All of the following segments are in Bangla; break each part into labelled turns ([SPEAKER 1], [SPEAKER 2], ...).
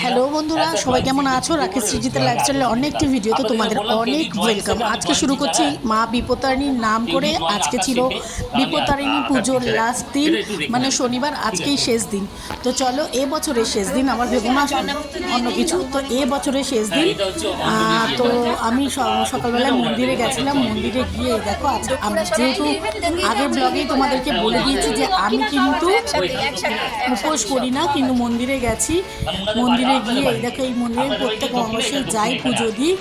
[SPEAKER 1] হ্যালো বন্ধুরা, সবাই কেমন আছো? রাকেশ সৃজিতা লাইফস্টাইলের অনেকটি ভিডিওতে তোমাদের অনেক ওয়েলকাম। আজকে শুরু করছি মা বিপত্তারিণীর নাম করে। আজকে ছিল বিপত্তারিণী পুজোর লাস্ট দিন, মানে শনিবার। আজকেই শেষ দিন। তো চলো, এবছরের শেষ দিন, আমার ভেবো না অন্য কিছু। তো এবছরের শেষ দিন। তো আমি সকালবেলায় মন্দিরে গেছিলাম। মন্দিরে গিয়ে দেখো, যেহেতু আগের ব্লগেই তোমাদেরকে বলে দিয়েছি যে আমি কিন্তু উপোস করি না, কিন্তু মন্দিরে গেছি। মন্দিরে গিয়ে এই দেখো, এই মন্দিরে প্রত্যেক অমাবস্যায় যাই, পুজো দিই,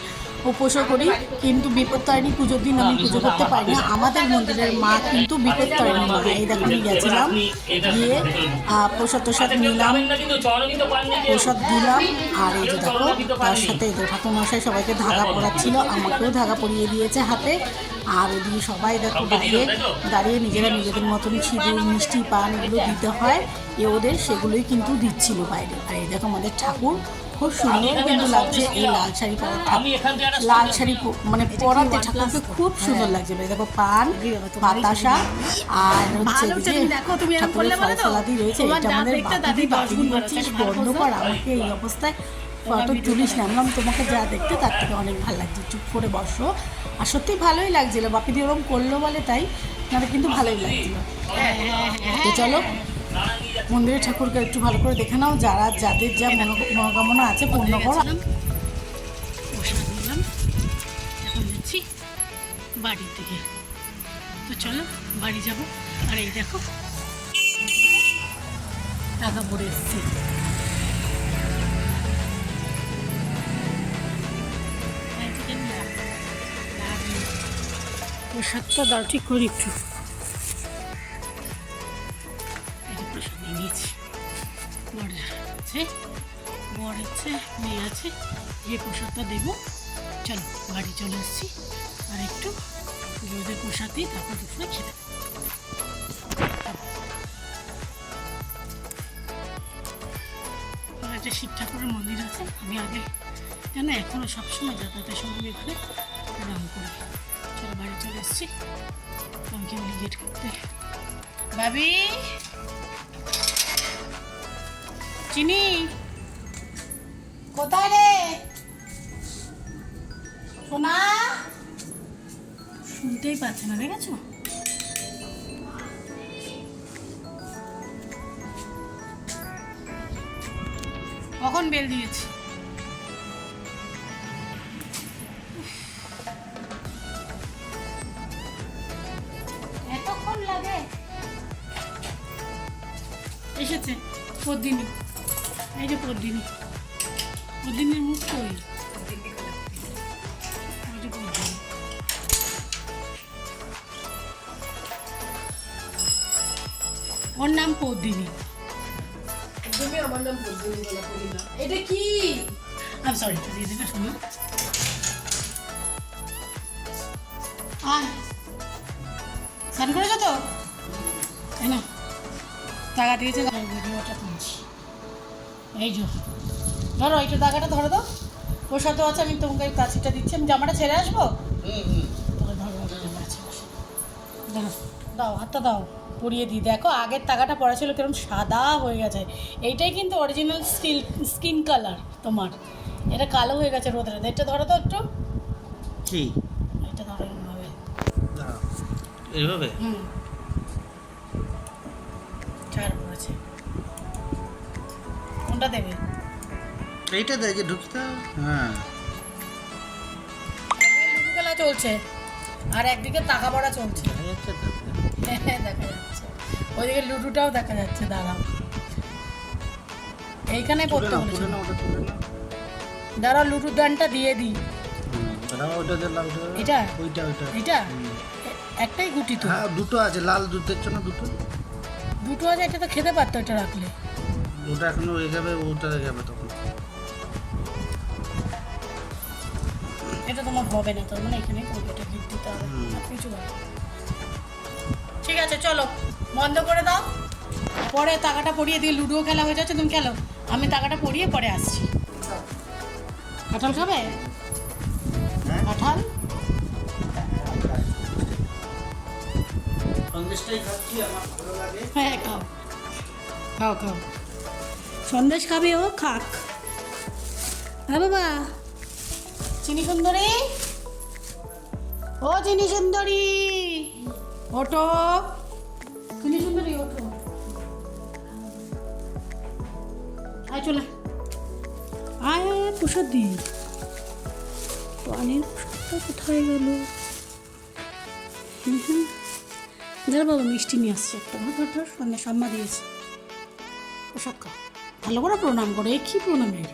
[SPEAKER 1] উপোসও করি। কিন্তু বিপত্তারিণী পুজোর দিন আমি পুজো করতে পারি না। আমাদের মন্দিরের মা কিন্তু বিপত্তারিণী মা। এই দেখো, আমি গেছিলাম, গিয়ে প্রসাদ টোসাদ নিলাম, প্রসাদ দিলাম। আর এই যে দেখো, তার সাথে ঠাকুরমশাই সবাইকে ধাগা পরাচ্ছিল, আমাকেও ধাগা পরিয়ে দিয়েছে হাতে। আর ওদিকে সবাই দেখো বাইরে দাঁড়িয়ে নিজেরা নিজেদের মতন সিঁদুর, মিষ্টি, পান এগুলো দিতে হয় ওদের, সেগুলোই কিন্তু দিচ্ছিল বাইরে। আর এই দেখো আমাদের ঠাকুর, খুব সুন্দর কিন্তু লাগছে এই লাল শাড়ি পরা, লাল শাড়ি মানে পরাতে ঠাকুরকে খুব সুন্দর লাগছে। দেখো পান, বাতাসা আর হচ্ছে ঠাকুরের ফল ফলাদি রয়েছে। এটা আমাদের বাপিদি বলছিস বন্ধ কর, আমাকে এই অবস্থায় ফটো তুলিস না। আমি তোমাকে যা দেখতে তার থেকে অনেক ভালো লাগছে, চুপ করে বসো। আর সত্যি ভালোই লাগছিল, বাপিদি ওরকম করলো বলে তাই, মানে কিন্তু ভালোই লাগছিল। তো চলো, মন্দিরের ঠাকুরকে একটু ভালো করে দেখে নাও, যাদের যা মনোকামনা আছে পূর্ণ করো। প্রসাদ নিলাম, এখন যাচ্ছি বাড়ির দিকে। তো চলো বাড়ি যাব। আর এই দেখো টাকা পড়ে এসছি। প্রসাদটা দাও ঠিক করি একটু। প্রসাদ নিয়ে নিয়েছি, বর আছে, মেয়ে আছে, যে প্রসাদটা দেবো। চলো বাড়ি চলে এসেছি, আর একটু ওদের প্রসাদ দিই, তারপর দুপুরে খেতে। একটা শিব ঠাকুরের মন্দির আছে, আমি আগে কেন এখনও সবসময় যাতায়াতের সময় এখানে রাম করি। চলো বাড়ি চলে এসেছি, আমাকে বলি গেট করতে। ভাবি, চিনি কোথায় রে সোনা? শুনতেই পাচ্ছে না, দেখেছো? কখন বেল দিয়েছি? এতক্ষণ লাগে? এসেছে পদ্মিনী, এই যে পদ্মিনী, পদ্মিনীর মুখ কই? ওর নাম পদ্মিনী। তুমি আমার নাম পদ্মিনী বলা করি না। এটা কি? আমি সরি, দিয়ে দেবে শোনো। স্নান করেছো তো? তাই না, টাকা দিয়েছে, ভিডিওটা তুলছি। এই যে ধরো, এইটা টাকাটা ধরো তো, প্রসাদ আছে, আমি তোমাকে কাছিটা দিচ্ছি। আমি জামাটা ছেড়ে আসবো, ধরো ধরো, দাও হাতটা দাও, পরিয়ে দিই। দেখো আগের টাকাটা পড়া ছিল কিরকম সাদা হয়ে গেছে। এইটাই কিন্তু অরিজিনাল স্কিন কালার তোমার, এটা কালো হয়ে গেছে রোদে। এটা ধরো তো একটু, কি এটা ধরো এইভাবে, এইভাবে ছাড় পড়েছে। কোনটা দেবে? এইটা দেখে ঢুকতে। হ্যাঁ, লুডু খেলা চলছে, আর একদিকে টাকা পড়া চলছে। দেখা যাচ্ছে ওইদিকে লুডুটাও দেখা যাচ্ছে। দাঁড়াও, এইখানে পড়তে বলেছিল। দাঁড়াও, লুডুর দানটা দিয়ে দিই। এটা এটা একটাই গুটি তো? হ্যাঁ, দুটো আছে, লাল দুধের জন্য দুটো আছে। এটা তো খেতে পারতো, এটা রাখলে। ওটা এখনো হয়ে যাবে, ওটা হয়ে যাবে তখন। এটা তোমার হবে না, তোর মানে এখানে এটা গিফট দিতে হবে, কিছু হবে। ঠিক আছে চলো বন্ধ করে দাও, পরে টাকাটা পড়িয়ে দিয়ে লুডো খেলা হয়ে যাচ্ছে, তুমি খেলো, আমি টাকাটা পড়িয়ে পরে আসছি। কাঁঠাল খাবে? কাঁঠাল হ্যাঁ, খাও খাও খাও। সন্দেশ খাবে ও, খাক। হ্যাঁ বাবা, চিনি সুন্দরী, ও চিনি সুন্দরী, ওঠো, চিনি সুন্দরী ওঠো, আয় চলে আয়, প্রসাদ দি, পানির প্রসাদটা কোথায় গেল? যারা বাবা মিষ্টি নিয়ে আসছে একটা, ধর ধর সন্ধ্যা সম্মা দিয়েছে, প্রসাদ খা, ভালো করে প্রণাম করো। এ কী প্রণামের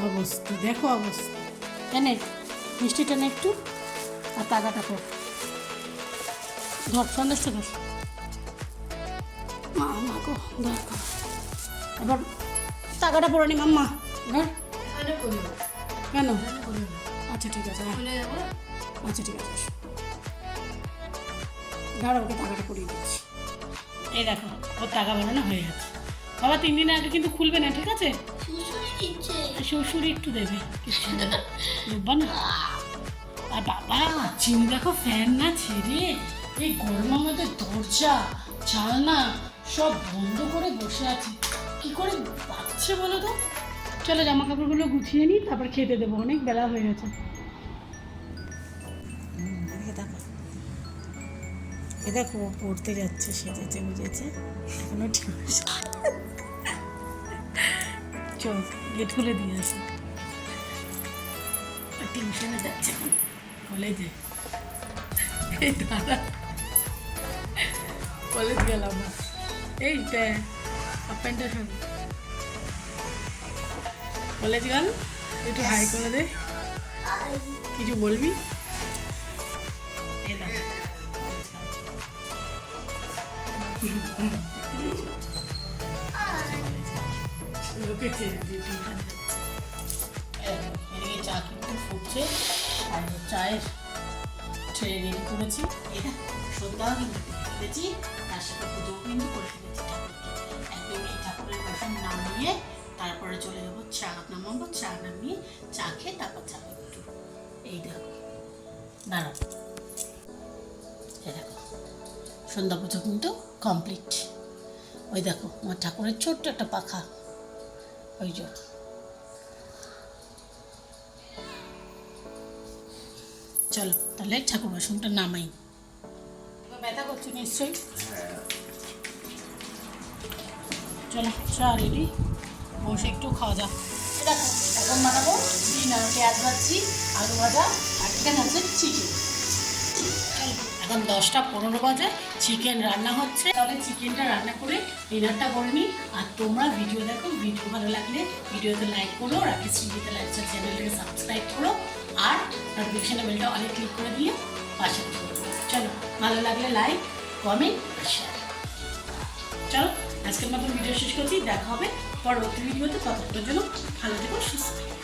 [SPEAKER 1] অবস্থা, দেখো অবস্থা। এনে মিষ্টিটা নে একটু, আর টাকাটা কর, ধর সন্দেশটা ধর, মা মা গো ধর, এবার টাকাটা পড়ে নি মাম্মা, ধর। কেন? আচ্ছা ঠিক আছে, আচ্ছা ঠিক আছে, ধর ওকে টাকাটা পড়িয়ে দিচ্ছি। এই দেখো ওর টাকা বানানো হয়ে গেছে বাবা, 3 দিন আগে কিন্তু খুলবে না, ঠিক আছে? শ্বশুরি একটু দেবে, কিছু দেবো না। আর বাবা চিনি দেখো ফ্যান না ছেড়ে এই গরমের মধ্যে দরজা জানলা সব বন্ধ করে বসে আছে, কি করে বাচ্চা বলো তো? চলো জামা কাপড়গুলো গুছিয়ে নিই, তারপর খেতে দেবো, অনেক বেলা হয়ে গেছে। দেখো এ দেখো পড়তে যাচ্ছে, সেজেছে বুঝেছে, এখনো ঠিক আছে। চল গেট খুলে দিয়ে আসি, টিউশনে যাচ্ছে কলেজে, দাদা কলেজ গেলাম না, এইটা হাফ প্যান্টটা সব কলেজ গেল, একটু হাই করে দে, কিছু বলবি? লোকে এদিকে চা কিন্তু ফুটছে, আর চায়ের ট্রে রেডি করেছি, এটা সন্ধ্যাও কিন্তু ফেলেছি, তার সাথে পুজোও কিন্তু করে ফেলেছি ঠাকুরকে। একদম এই ঠাকুরের বাসন নামিয়ে তারপরে চলে যাবো চা নামাবো, চা নামিয়ে চা খেয়ে তারপর যাবো একটু। এই দেখো দাঁড়াও, এই দেখো সন্ধ্যা পুজো কিন্তু কমপ্লিট। ওই দেখো আমার ঠাকুরের ছোট্ট একটা পাখা, ওই যে চলো তাহলে ঠাকুর বাসনটা নামাই। ব্যথা করছে নিশ্চয়ই, চলো চা রেডি, বসে একটু খাওয়া যাক। দেখো এখন বানাবো ডিনার, পেঁয়াজ ভাজছি, আলু ভাজা, আর এখানে আছে চিকেন। এখন 10টা 15 বাজে, চিকেন রান্না হচ্ছে, তাহলে চিকেনটা রান্না করে ডিনারটা করে নিই। আর তোমরা ভিডিও দেখো, ভিডিও ভালো লাগলে ভিডিওতে লাইক করো, রাকেশ সৃজিতা লাইফস্টাইল চ্যানেলটাকে সাবস্ক্রাইব করো, আর নোটিফিকেশন বেলটা অনেক ক্লিক করে দিয়ে পাশে করো। চলো ভালো লাগলে লাইক, কমেন্ট আর শেয়ার। চলো আজকের মতো ভিডিও শেষ করছি, দেখা হবে পরবর্তী ভিডিওতে, ততক্ষণের জন্য ভালো থেকো, সুস্থ থেকো।